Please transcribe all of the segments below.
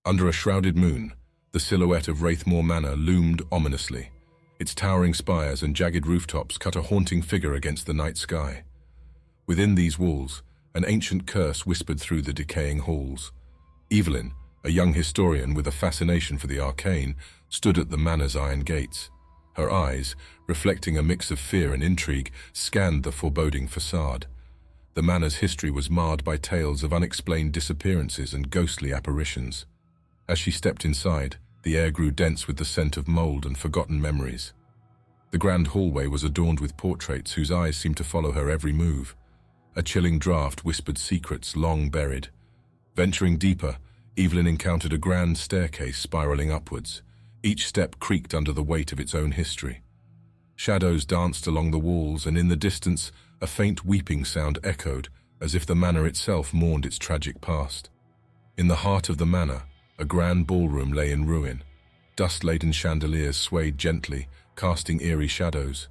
Under a shrouded moon, the silhouette of Wraithmoor Manor loomed ominously. Its towering spires and jagged rooftops cut a haunting figure against the night sky. Within these walls, an ancient curse whispered through the decaying halls. Evelyn, a young historian with a fascination for the arcane, stood at the manor's iron gates. Her eyes, reflecting a mix of fear and intrigue, scanned the foreboding facade. The manor's history was marred by tales of unexplained disappearances and ghostly apparitions. As she stepped inside, the air grew dense with the scent of mold and forgotten memories. The grand hallway was adorned with portraits whose eyes seemed to follow her every move. A chilling draught whispered secrets long buried. Venturing deeper, Evelyn encountered a grand staircase spiraling upwards. Each step creaked under the weight of its own history. Shadows danced along the walls, and in the distance, a faint weeping sound echoed, as if the manor itself mourned its tragic past. In the heart of the manor, a grand ballroom lay in ruin. Dust-laden chandeliers swayed gently, casting eerie shadows.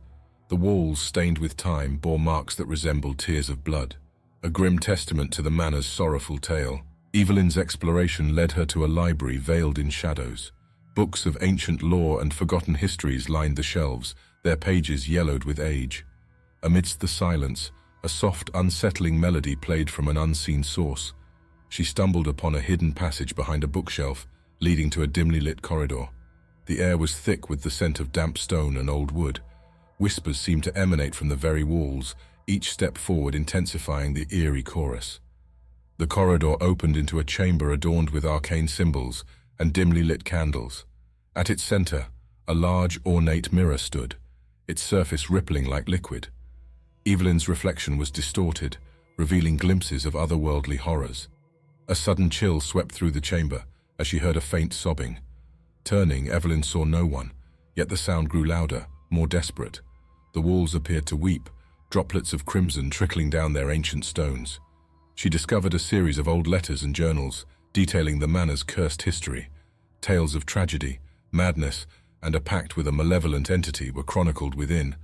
The walls, stained with time, bore marks that resembled tears of blood, a grim testament to the manor's sorrowful tale. Evelyn's exploration led her to a library veiled in shadows. Books of ancient lore and forgotten histories lined the shelves, their pages yellowed with age. Amidst the silence, a soft, unsettling melody played from an unseen source. She stumbled upon a hidden passage behind a bookshelf, leading to a dimly lit corridor. The air was thick with the scent of damp stone and old wood. Whispers seemed to emanate from the very walls, each step forward intensifying the eerie chorus. The corridor opened into a chamber adorned with arcane symbols and dimly lit candles. At its center, a large, ornate mirror stood, its surface rippling like liquid. Evelyn's reflection was distorted, revealing glimpses of otherworldly horrors. A sudden chill swept through the chamber as she heard a faint sobbing. Turning, Evelyn saw no one, yet the sound grew louder, more desperate. The walls appeared to weep, droplets of crimson trickling down their ancient stones. She discovered a series of old letters and journals detailing the manor's cursed history. Tales of tragedy, madness, and a pact with a malevolent entity were chronicled within.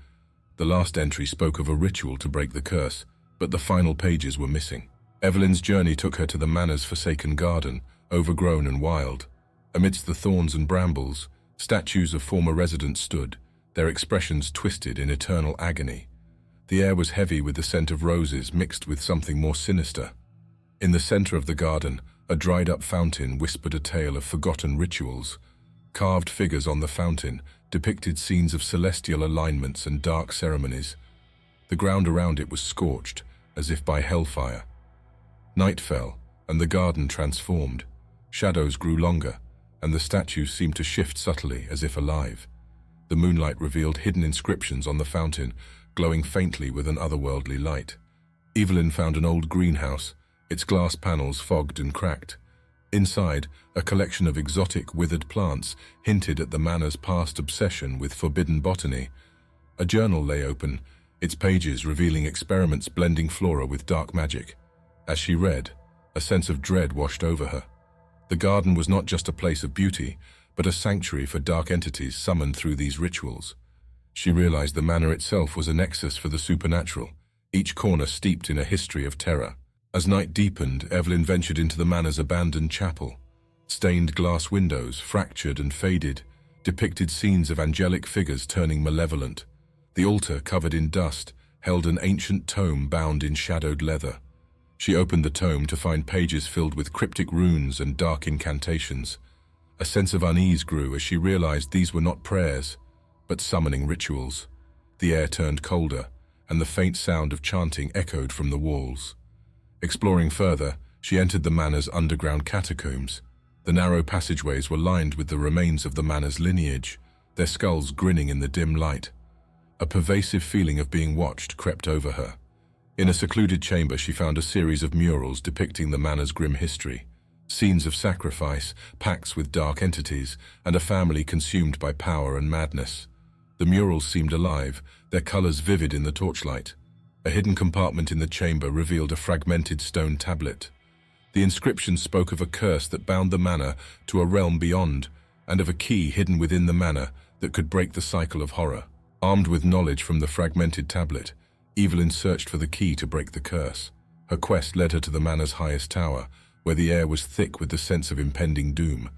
The last entry spoke of a ritual to break the curse, but the final pages were missing. Evelyn's journey took her to the manor's forsaken garden, overgrown and wild. Amidst the thorns and brambles, statues of former residents stood, their expressions twisted in eternal agony. The air was heavy with the scent of roses mixed with something more sinister. In the center of the garden, a dried-up fountain whispered a tale of forgotten rituals. Carved figures on the fountain depicted scenes of celestial alignments and dark ceremonies. The ground around it was scorched, as if by hellfire. Night fell, and the garden transformed. Shadows grew longer, and the statues seemed to shift subtly, as if alive. The moonlight revealed hidden inscriptions on the fountain, glowing faintly with an otherworldly light. Evelyn found an old greenhouse, its glass panels fogged and cracked. Inside, a collection of exotic, withered plants hinted at the manor's past obsession with forbidden botany. A journal lay open, its pages revealing experiments blending flora with dark magic. As she read, a sense of dread washed over her. The garden was not just a place of beauty, but a sanctuary for dark entities summoned through these rituals. She realized the manor itself was a nexus for the supernatural, each corner steeped in a history of terror. As night deepened, Evelyn ventured into the manor's abandoned chapel. Stained glass windows, fractured and faded, depicted scenes of angelic figures turning malevolent. The altar, covered in dust, held an ancient tome bound in shadowed leather. She opened the tome to find pages filled with cryptic runes and dark incantations. A sense of unease grew as she realized these were not prayers, but summoning rituals. The air turned colder, and the faint sound of chanting echoed from the walls. Exploring further, she entered the manor's underground catacombs. The narrow passageways were lined with the remains of the manor's lineage, their skulls grinning in the dim light. A pervasive feeling of being watched crept over her. In a secluded chamber, she found a series of murals depicting the manor's grim history. Scenes of sacrifice, pacts with dark entities, and a family consumed by power and madness. The murals seemed alive, their colors vivid in the torchlight. A hidden compartment in the chamber revealed a fragmented stone tablet. The inscription spoke of a curse that bound the manor to a realm beyond, and of a key hidden within the manor that could break the cycle of horror. Armed with knowledge from the fragmented tablet, Evelyn searched for the key to break the curse. Her quest led her to the manor's highest tower, where the air was thick with the sense of impending doom.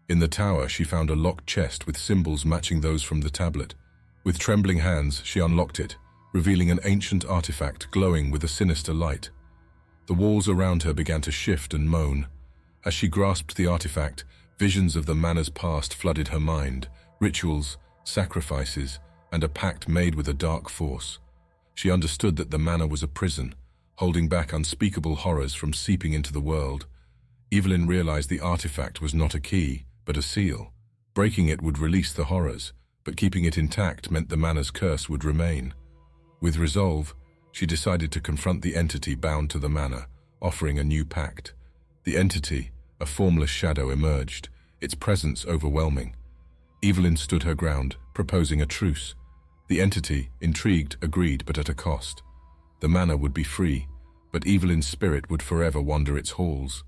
In the tower, she found a locked chest with symbols matching those from the tablet. With trembling hands, she unlocked it, revealing an ancient artifact glowing with a sinister light. The walls around her began to shift and moan. As she grasped the artifact, visions of the manor's past flooded her mind, rituals, sacrifices, and a pact made with a dark force. She understood that the manor was a prison, holding back unspeakable horrors from seeping into the world. Evelyn realized the artifact was not a key, but a seal. Breaking it would release the horrors, but keeping it intact meant the manor's curse would remain. With resolve, she decided to confront the entity bound to the manor, offering a new pact. The entity, a formless shadow, emerged, its presence overwhelming. Evelyn stood her ground, proposing a truce. The entity, intrigued, agreed, but at a cost. The manor would be free, but Evelyn's spirit would forever wander its halls.